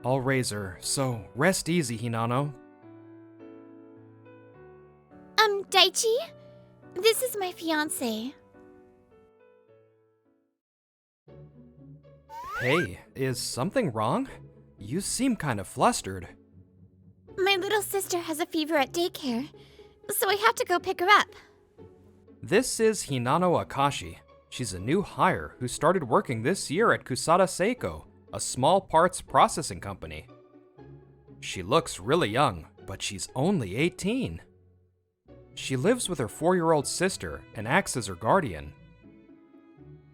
I'll raise her, so rest easy, Hinano. Daichi? This is my fiancé. Hey, is something wrong? You seem kind of flustered. My little sister has a fever at daycare, so I have to go pick her up. This is Hinano Akashi. She's a new hire who started working this year at Kusada Seiko, a small parts processing company. She looks really young, but she's only 18. She lives with her 4-year-old sister and acts as her guardian.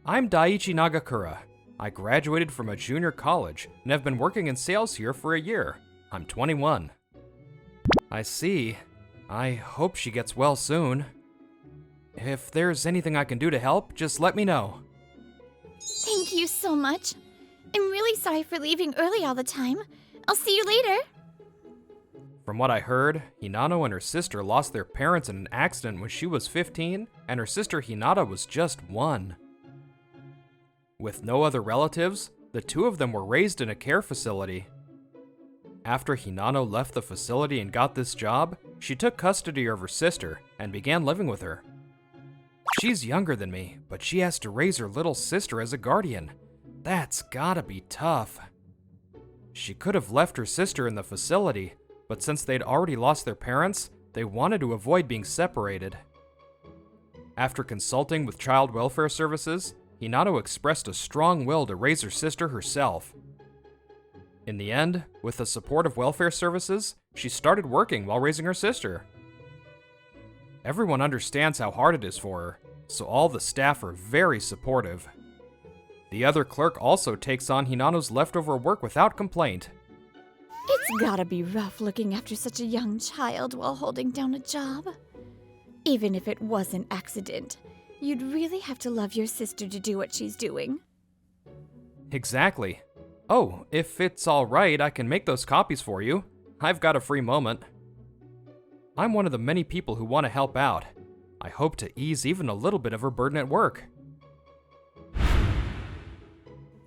I'm Daichi Nagakura. I graduated from a junior college and have been working in sales here for a year. I'm 21. I see. I hope she gets well soon. If there's anything I can do to help, just let me know. Thank you so much. I'm really sorry for leaving early all the time. I'll see you later. From what I heard, Hinano and her sister lost their parents in an accident when she was 15, and her sister Hinata was just 1. With no other relatives, the two of them were raised in a care facility. After Hinano left the facility and got this job, she took custody of her sister and began living with her. She's younger than me, but she has to raise her little sister as a guardian. That's gotta be tough. She could have left her sister in the facility, but since they'd already lost their parents, they wanted to avoid being separated. After consulting with child welfare services, Hinano expressed a strong will to raise her sister herself. In the end, with the support of welfare services, she started working while raising her sister. Everyone understands how hard it is for her, so all the staff are very supportive. The other clerk also takes on Hinano's leftover work without complaint. It's gotta be rough looking after such a young child while holding down a job. Even if it was an accident, you'd really have to love your sister to do what she's doing. Exactly. Oh, if it's alright, I can make those copies for you. I've got a free moment. I'm one of the many people who want to help out. I hope to ease even a little bit of her burden at work.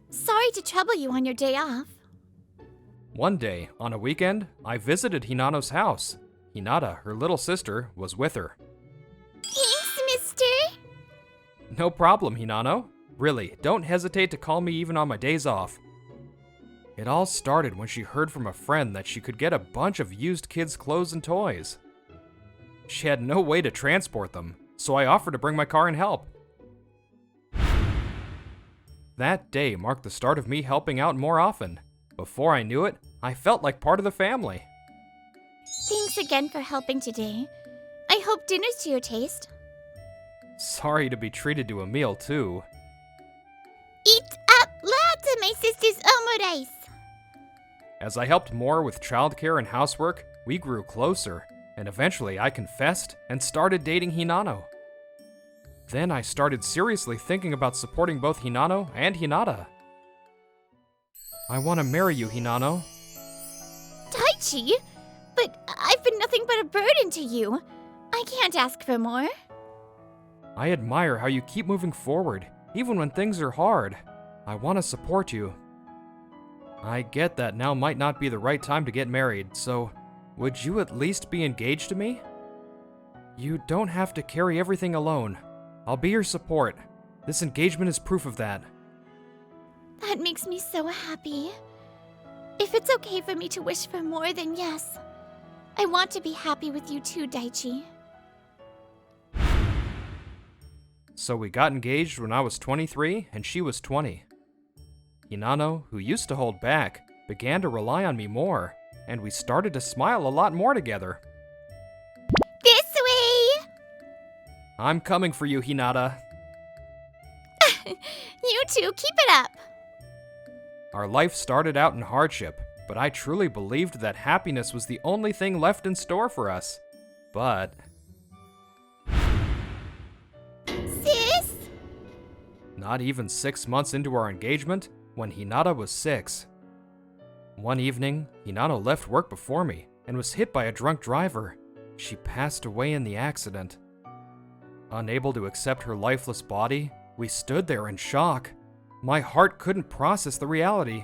Sorry to trouble you on your day off. One day, on a weekend, I visited Hinano's house. Hinata, her little sister, was with her. Thanks, mister. No problem, Hinano. Really, don't hesitate to call me even on my days off. It all started when she heard from a friend that she could get a bunch of used kids' clothes and toys. She had no way to transport them, so I offered to bring my car and help. That day marked the start of me helping out more often. Before I knew it, I felt like part of the family. Thanks again for helping today. I hope dinner's to your taste. Sorry to be treated to a meal, too. Eat up lots of my sister's omurice. As I helped more with childcare and housework, we grew closer, and eventually I confessed and started dating Hinano. Then I started seriously thinking about supporting both Hinano and Hinata. I want to marry you, Hinano. Daichi? But I've been nothing but a burden to you. I can't ask for more. I admire how you keep moving forward, even when things are hard. I want to support you. I get that now might not be the right time to get married, so would you at least be engaged to me? You don't have to carry everything alone. I'll be your support. This engagement is proof of that. That makes me so happy. If it's okay for me to wish for more, then yes. I want to be happy with you too, Daichi. So we got engaged when I was 23 and she was 20. Hinano, who used to hold back, began to rely on me more, and we started to smile a lot more together. This way! I'm coming for you, Hinata. You too, keep it up! Our life started out in hardship, but I truly believed that happiness was the only thing left in store for us. But... Sis? Not even 6 months into our engagement, when Hinata was 6. One evening, Hinano left work before me and was hit by a drunk driver. She passed away in the accident. Unable to accept her lifeless body, we stood there in shock. My heart couldn't process the reality.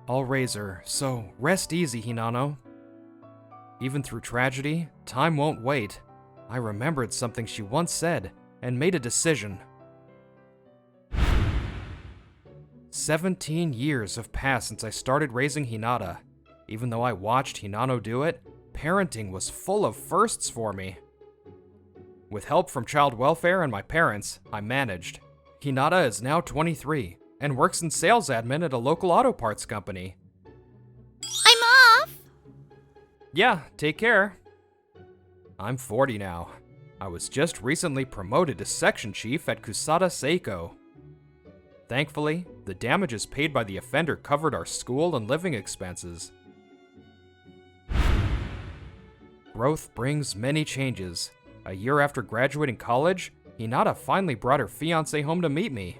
I'll raise her, so rest easy, Hinano. Even through tragedy, time won't wait. I remembered something she once said and made a decision. 17 years have passed since I started raising Hinata. Even though I watched Hinano do it, parenting was full of firsts for me. With help from child welfare and my parents, I managed. Hinata is now 23 and works in sales admin at a local auto parts company. I'm off! Yeah, take care. I'm 40 now. I was just recently promoted to section chief at Kusada Seiko. Thankfully, the damages paid by the offender covered our school and living expenses. Growth brings many changes. A year after graduating college, Hinata finally brought her fiancé home to meet me.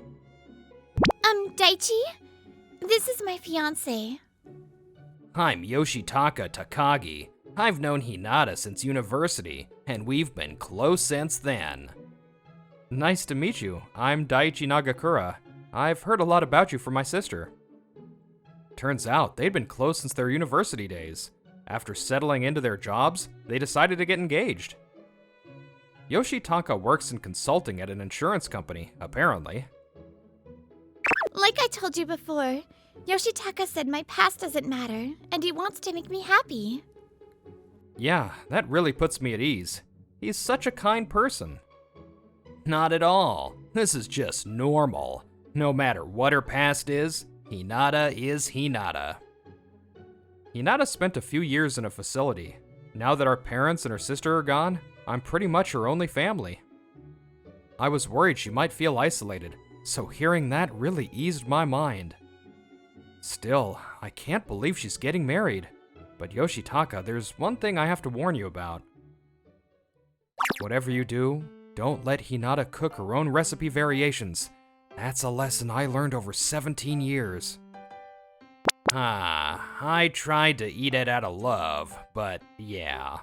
Daichi? This is my fiancé. I'm Yoshitaka Takagi. I've known Hinata since university, and we've been close since then. Nice to meet you. I'm Daichi Nagakura. I've heard a lot about you from my sister. Turns out they'd been close since their university days. After settling into their jobs, they decided to get engaged. Yoshitaka works in consulting at an insurance company, apparently. Like I told you before, Yoshitaka said my past doesn't matter, and he wants to make me happy. Yeah, that really puts me at ease. He's such a kind person. Not at all. This is just normal. No matter what her past is, Hinata is Hinata. Hinata spent a few years in a facility. Now that our parents and her sister are gone, I'm pretty much her only family. I was worried she might feel isolated, so hearing that really eased my mind. Still, I can't believe she's getting married. But Yoshitaka, there's one thing I have to warn you about. Whatever you do, don't let Hinata cook her own recipe variations. That's a lesson I learned over 17 years. I tried to eat it out of love, but yeah.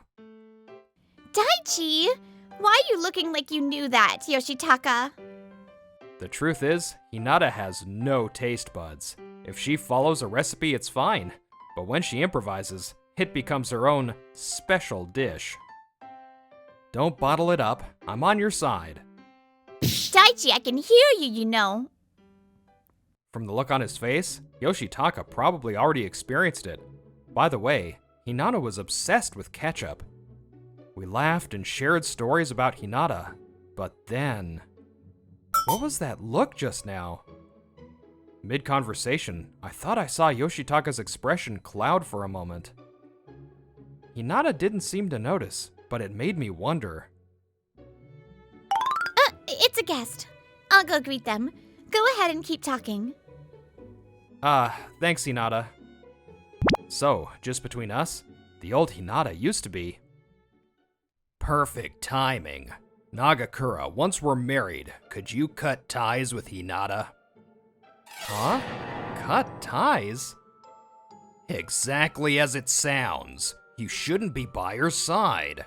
Daichi! Why are you looking like you knew that, Yoshitaka? The truth is, Hinata has no taste buds. If she follows a recipe, it's fine. But when she improvises, it becomes her own special dish. Don't bottle it up. I'm on your side. Daichi, I can hear you, you know. From the look on his face, Yoshitaka probably already experienced it. By the way, Hinano was obsessed with ketchup. We laughed and shared stories about Hinata, but then... What was that look just now? Mid-conversation, I thought I saw Yoshitaka's expression cloud for a moment. Hinata didn't seem to notice, but it made me wonder. It's a guest. I'll go greet them. Go ahead and keep talking. Thanks, Hinata. So, just between us, the old Hinata used to be... Perfect timing. Nagakura, once we're married, could you cut ties with Hinata? Huh? Cut ties? Exactly as it sounds. You shouldn't be by her side.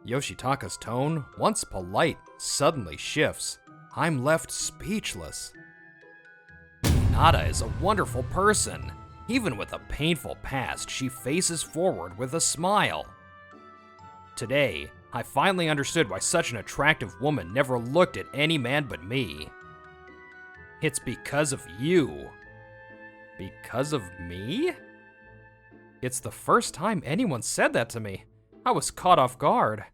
Yoshitaka's tone, once polite, suddenly shifts. I'm left speechless. Hinata is a wonderful person. Even with a painful past, she faces forward with a smile. Today, I finally understood why such an attractive woman never looked at any man but me. It's because of you. Because of me? It's the first time anyone said that to me. I was caught off guard.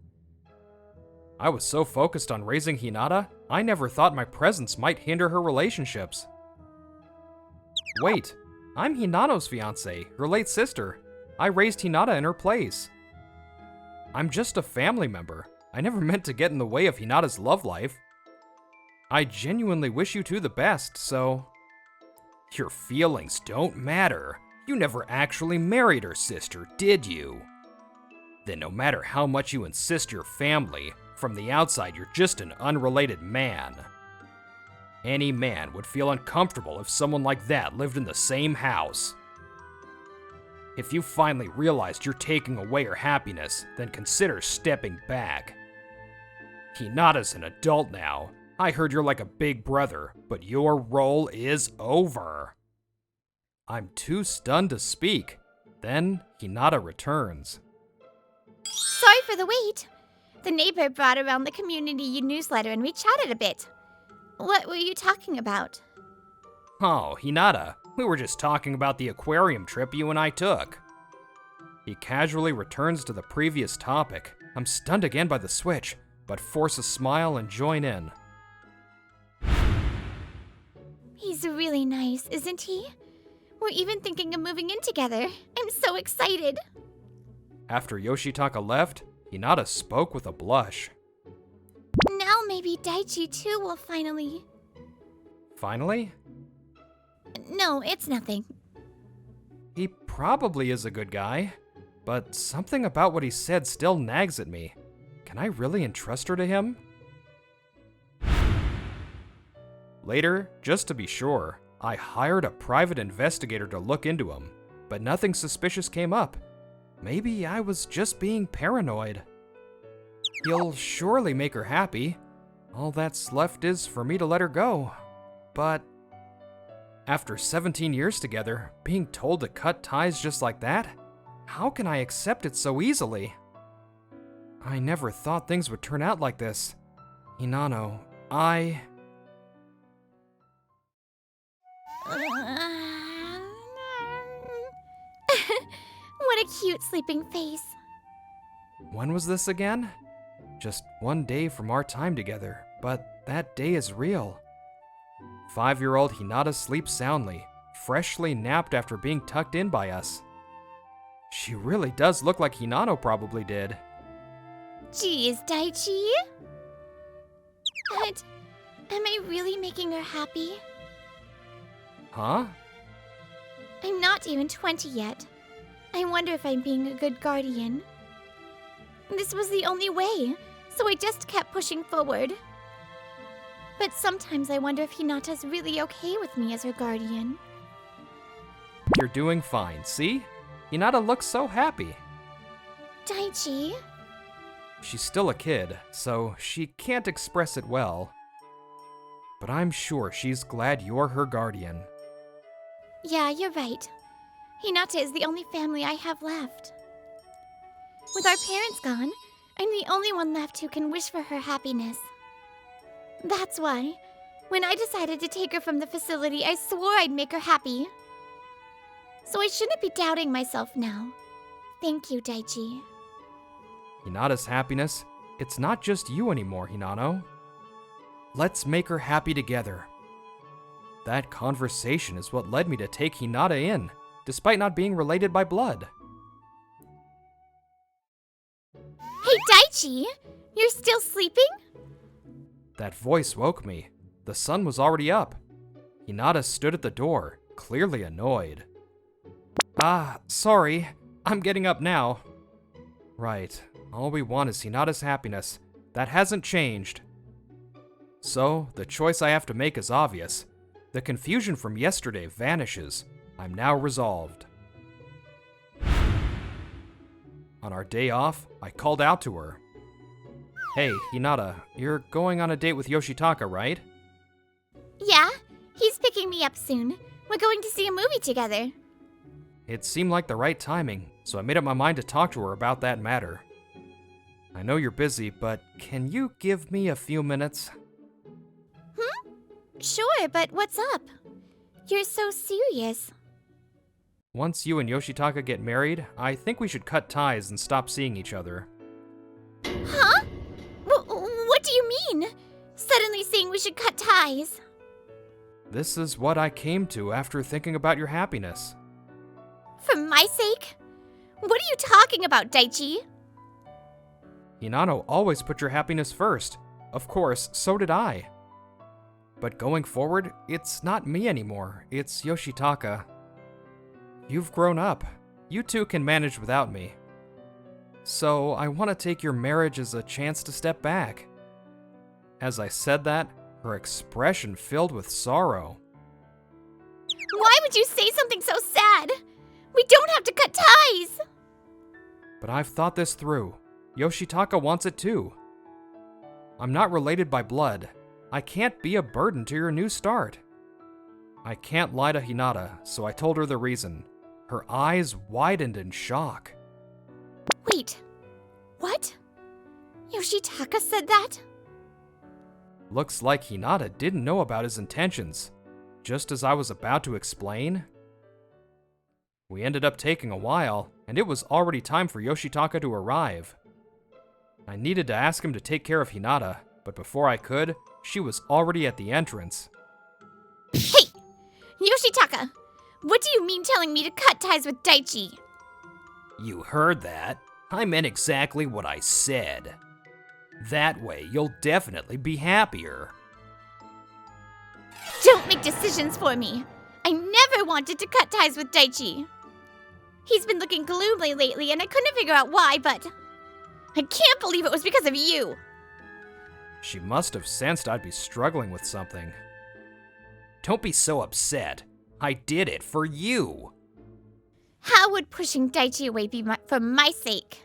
I was so focused on raising Hinata, I never thought my presence might hinder her relationships. Wait, I'm Hinano's fiancé, her late sister. I raised Hinata in her place. I'm just a family member. I never meant to get in the way of Hinata's love life. I genuinely wish you two the best, so... Your feelings don't matter. You never actually married her sister, did you? Then no matter how much you insist you're family, from the outside you're just an unrelated man. Any man would feel uncomfortable if someone like that lived in the same house. If you finally realized you're taking away her happiness, then consider stepping back. Hinata's an adult now. I heard you're like a big brother, but your role is over. I'm too stunned to speak. Then Hinata returns. Sorry for the wait. The neighbor brought around the community newsletter and we chatted a bit. What were you talking about? Oh, Hinata, we were just talking about the aquarium trip you and I took. He casually returns to the previous topic. I'm stunned again by the switch, but force a smile and join in. He's really nice, isn't he? We're even thinking of moving in together. I'm so excited. After Yoshitaka left, Hinata spoke with a blush. Now maybe Daichi too will finally... Finally? No, it's nothing. He probably is a good guy, but something about what he said still nags at me. Can I really entrust her to him? Later, just to be sure, I hired a private investigator to look into him, but nothing suspicious came up. Maybe I was just being paranoid. He'll surely make her happy. All that's left is for me to let her go. But after 17 years together, being told to cut ties just like that? How can I accept it so easily? I never thought things would turn out like this. Hinano, What a cute sleeping face. When was this again? Just one day from our time together, but that day is real. 5-year-old Hinata sleeps soundly, freshly napped after being tucked in by us. She really does look like Hinano probably did. Geez, Daichi. But am I really making her happy? Huh? I'm not even 20 yet. I wonder if I'm being a good guardian. This was the only way, so I just kept pushing forward. But sometimes I wonder if Hinata's really okay with me as her guardian. You're doing fine, see? Hinata looks so happy. Daichi? She's still a kid, so she can't express it well. But I'm sure she's glad you're her guardian. Yeah, you're right. Hinata is the only family I have left. With our parents gone, I'm the only one left who can wish for her happiness. That's why, when I decided to take her from the facility, I swore I'd make her happy. So I shouldn't be doubting myself now. Thank you, Daichi. Hinata's happiness, it's not just you anymore, Hinano. Let's make her happy together. That conversation is what led me to take Hinata in, despite not being related by blood. Hey, Daichi! You're still sleeping? That voice woke me. The sun was already up. Hinata stood at the door, clearly annoyed. Sorry. I'm getting up now. Right. All we want is Hinata's happiness. That hasn't changed. So, the choice I have to make is obvious. The confusion from yesterday vanishes. I'm now resolved. On our day off, I called out to her. Hey, Hinata, you're going on a date with Yoshitaka, right? Yeah, he's picking me up soon. We're going to see a movie together. It seemed like the right timing, so I made up my mind to talk to her about that matter. I know you're busy, but can you give me a few minutes? Sure, but what's up? You're so serious. Once you and Yoshitaka get married, I think we should cut ties and stop seeing each other. Huh? What do you mean? Suddenly saying we should cut ties? This is what I came to after thinking about your happiness. For my sake? What are you talking about, Daichi? Hinano always put your happiness first. Of course, so did I. But going forward, it's not me anymore, it's Yoshitaka. You've grown up. You two can manage without me. So I want to take your marriage as a chance to step back. As I said that, her expression filled with sorrow. Why would you say something so sad? We don't have to cut ties! But I've thought this through. Yoshitaka wants it too. I'm not related by blood. I can't be a burden to your new start. I can't lie to Hinata, so I told her the reason. Her eyes widened in shock. Wait, what? Yoshitaka said that? Looks like Hinata didn't know about his intentions. Just as I was about to explain, we ended up taking a while, and it was already time for Yoshitaka to arrive. I needed to ask him to take care of Hinata, but before I could, she was already at the entrance. Hey! Yoshitaka! What do you mean telling me to cut ties with Daichi? You heard that? I meant exactly what I said. That way, you'll definitely be happier. Don't make decisions for me! I never wanted to cut ties with Daichi! He's been looking gloomy lately and I couldn't figure out why, but I can't believe it was because of you! She must have sensed I'd be struggling with something. Don't be so upset. I did it for you. How would pushing Daichi away be for my sake?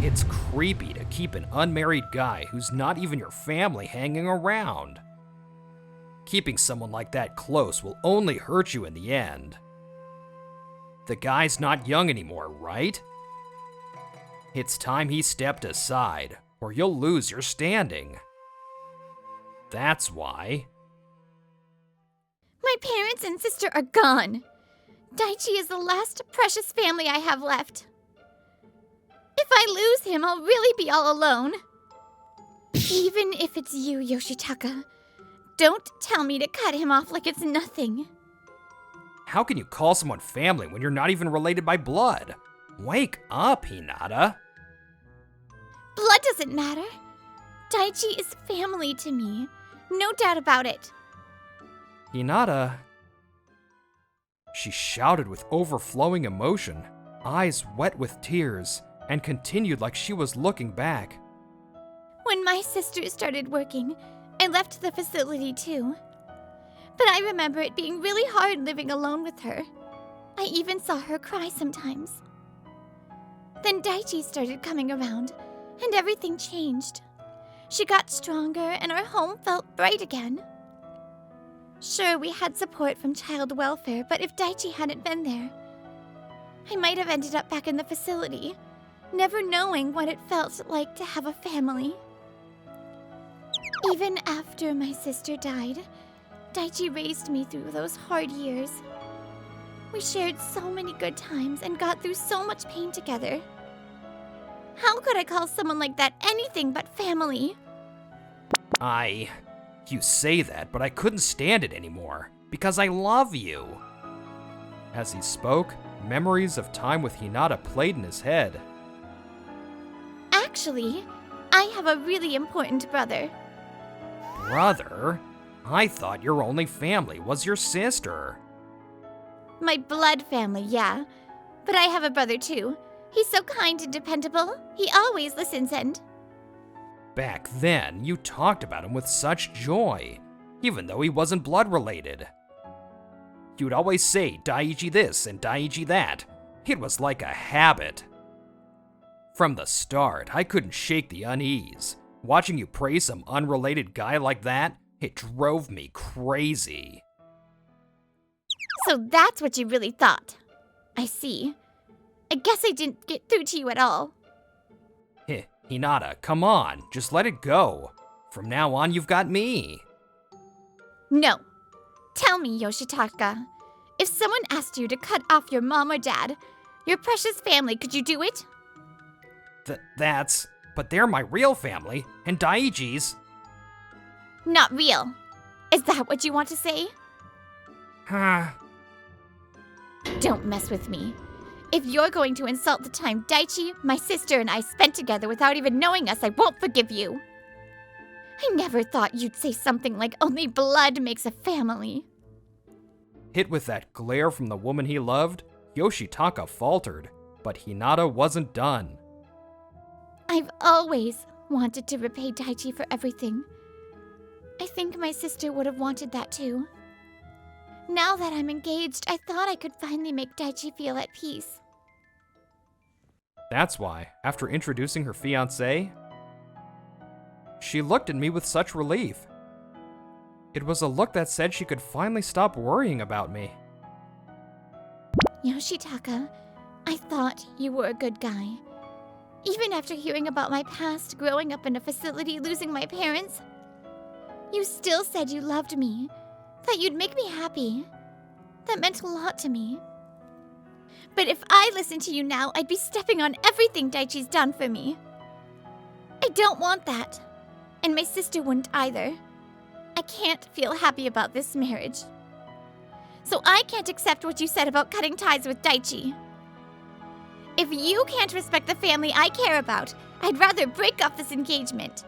It's creepy to keep an unmarried guy who's not even your family hanging around. Keeping someone like that close will only hurt you in the end. The guy's not young anymore, right? It's time he stepped aside, or you'll lose your standing. That's why. My parents and sister are gone. Daichi is the last precious family I have left. If I lose him, I'll really be all alone. Even if it's you, Yoshitaka, don't tell me to cut him off like it's nothing. How can you call someone family when you're not even related by blood? Wake up, Hinata. Blood doesn't matter. Daichi is family to me. No doubt about it. Hinata. She shouted with overflowing emotion, eyes wet with tears, and continued like she was looking back. When my sister started working, I left the facility too. But I remember it being really hard living alone with her. I even saw her cry sometimes. Then Daichi started coming around, and everything changed. She got stronger, and our home felt bright again. Sure, we had support from child welfare, but if Daichi hadn't been there, I might have ended up back in the facility, never knowing what it felt like to have a family. Even after my sister died, Daichi raised me through those hard years. We shared so many good times and got through so much pain together. How could I call someone like that anything but family? You say that, but I couldn't stand it anymore, because I love you. As he spoke, memories of time with Hinata played in his head. Actually, I have a really important brother. Brother? I thought your only family was your sister. My blood family, yeah. But I have a brother too. He's so kind and dependable. He always listens and... Back then, you talked about him with such joy, even though he wasn't blood related. You'd always say Daichi this and Daichi that. It was like a habit. From the start, I couldn't shake the unease. Watching you praise some unrelated guy like that, it drove me crazy. So that's what you really thought. I see. I guess I didn't get through to you at all. Hinata, come on, just let it go. From now on, you've got me. No. Tell me, Yoshitaka. If someone asked you to cut off your mom or dad, your precious family, could you do it? But they're my real family, and Daiichi's. Not real. Is that what you want to say? Don't mess with me. If you're going to insult the time Daichi, my sister, and I spent together without even knowing us, I won't forgive you. I never thought you'd say something like only blood makes a family. Hit with that glare from the woman he loved, Yoshitaka faltered, but Hinata wasn't done. I've always wanted to repay Daichi for everything. I think my sister would have wanted that too. Now that I'm engaged, I thought I could finally make Daichi feel at peace. That's why, after introducing her fiancé, she looked at me with such relief. It was a look that said she could finally stop worrying about me. Yoshitaka, I thought you were a good guy. Even after hearing about my past, growing up in a facility, losing my parents, you still said you loved me, that you'd make me happy. That meant a lot to me. But if I listened to you now, I'd be stepping on everything Daichi's done for me. I don't want that. And my sister wouldn't either. I can't feel happy about this marriage. So I can't accept what you said about cutting ties with Daichi. If you can't respect the family I care about, I'd rather break off this engagement.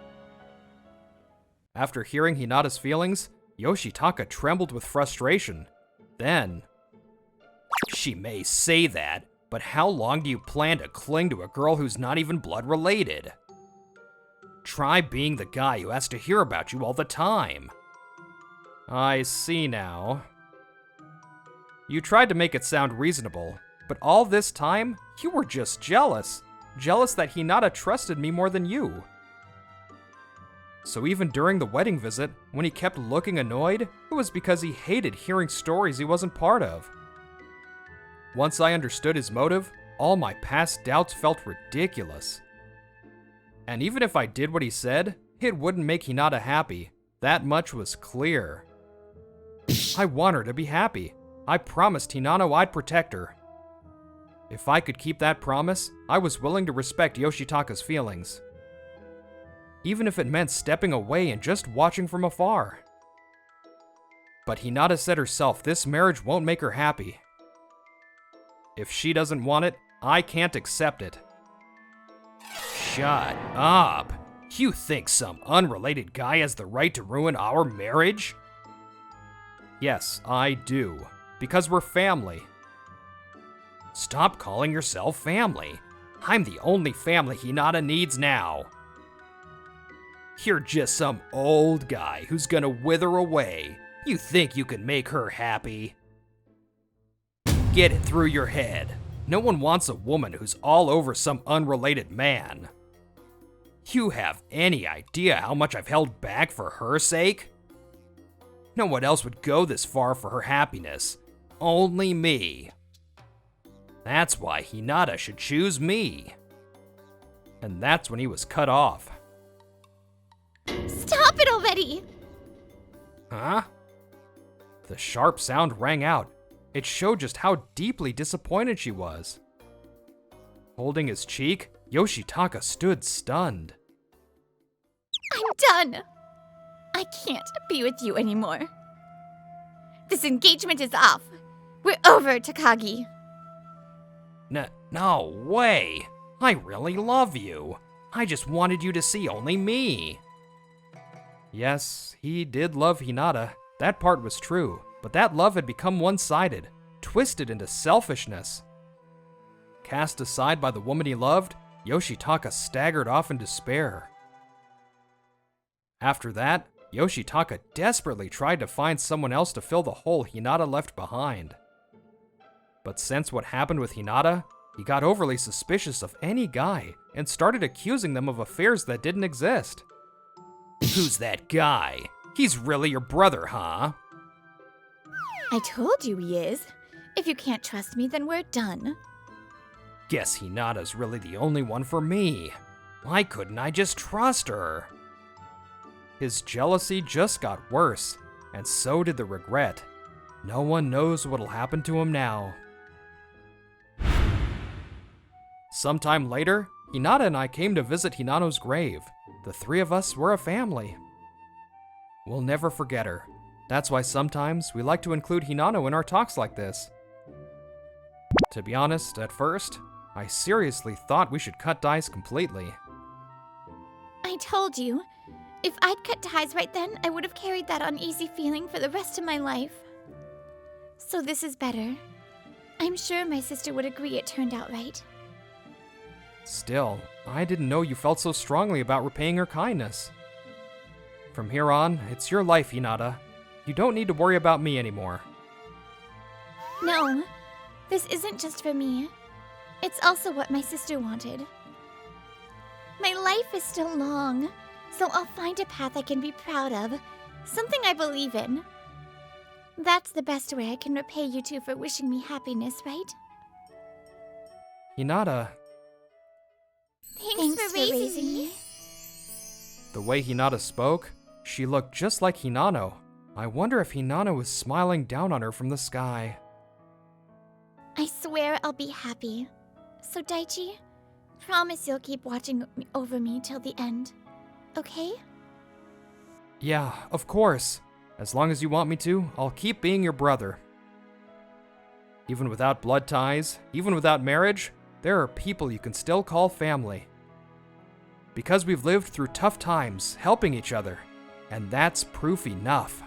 After hearing Hinata's feelings, Yoshitaka trembled with frustration. Then, she may say that, but how long do you plan to cling to a girl who's not even blood related? Try being the guy who has to hear about you all the time. I see now. You tried to make it sound reasonable, but all this time, you were just jealous. Jealous that Hinata trusted me more than you. So even during the wedding visit, when he kept looking annoyed, it was because he hated hearing stories he wasn't part of. Once I understood his motive, all my past doubts felt ridiculous. And even if I did what he said, it wouldn't make Hinata happy. That much was clear. I want her to be happy. I promised Hinano I'd protect her. If I could keep that promise, I was willing to respect Yoshitaka's feelings. Even if it meant stepping away and just watching from afar. But Hinata said herself this marriage won't make her happy. If she doesn't want it, I can't accept it. Shut up! You think some unrelated guy has the right to ruin our marriage? Yes, I do. Because we're family. Stop calling yourself family. I'm the only family Hinata needs now. You're just some old guy who's gonna wither away. You think you can make her happy? Get it through your head. No one wants a woman who's all over some unrelated man. You have any idea how much I've held back for her sake? No one else would go this far for her happiness. Only me. That's why Hinata should choose me. And that's when he was cut off. Stop it already! Huh? The sharp sound rang out. It showed just how deeply disappointed she was. Holding his cheek, Yoshitaka stood stunned. I'm done! I can't be with you anymore. This engagement is off. We're over, Takagi. No way! I really love you. I just wanted you to see only me. Yes, he did love Hinata. That part was true, but that love had become one-sided, twisted into selfishness. Cast aside by the woman he loved, Yoshitaka staggered off in despair. After that, Yoshitaka desperately tried to find someone else to fill the hole Hinata left behind. But since what happened with Hinata, he got overly suspicious of any guy and started accusing them of affairs that didn't exist. Who's that guy? He's really your brother, huh? I told you he is. If you can't trust me, then we're done. Guess Hinata's really the only one for me. Why couldn't I just trust her? His jealousy just got worse, and so did the regret. No one knows what'll happen to him now. Sometime later, Hinata and I came to visit Hinano's grave. The three of us were a family. We'll never forget her. That's why sometimes we like to include Hinano in our talks like this. To be honest, at first, I seriously thought we should cut ties completely. I told you. If I'd cut ties right then, I would have carried that uneasy feeling for the rest of my life. So this is better. I'm sure my sister would agree it turned out right. Still, I didn't know you felt so strongly about repaying her kindness. From here on, it's your life, Hinata. You don't need to worry about me anymore. No, this isn't just for me. It's also what my sister wanted. My life is still long, so I'll find a path I can be proud of, something I believe in. That's the best way I can repay you two for wishing me happiness, right? Hinata, Thanks for raising me. the way Hinata spoke, she looked just like Hinano. I wonder if Hinano was smiling down on her from the sky. I swear I'll be happy. So Daichi, promise you'll keep watching over me till the end, okay? Yeah, of course. As long as you want me to, I'll keep being your brother. Even without blood ties, even without marriage, there are people you can still call family. Because we've lived through tough times, helping each other, and that's proof enough.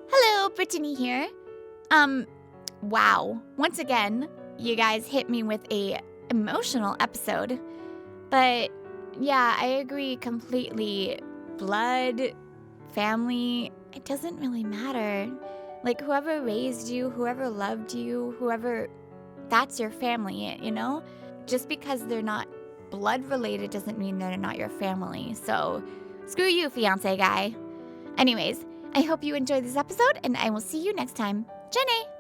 Hello, Brittany here. Wow. Once again, you guys hit me with a emotional episode. But yeah, I agree completely. Blood, family, it doesn't really matter. Like, whoever raised you, whoever loved you, whoever, that's your family, you know? Just because they're not blood related doesn't mean they're not your family. So, screw you, fiance guy. Anyways, I hope you enjoyed this episode, and I will see you next time. Jenny!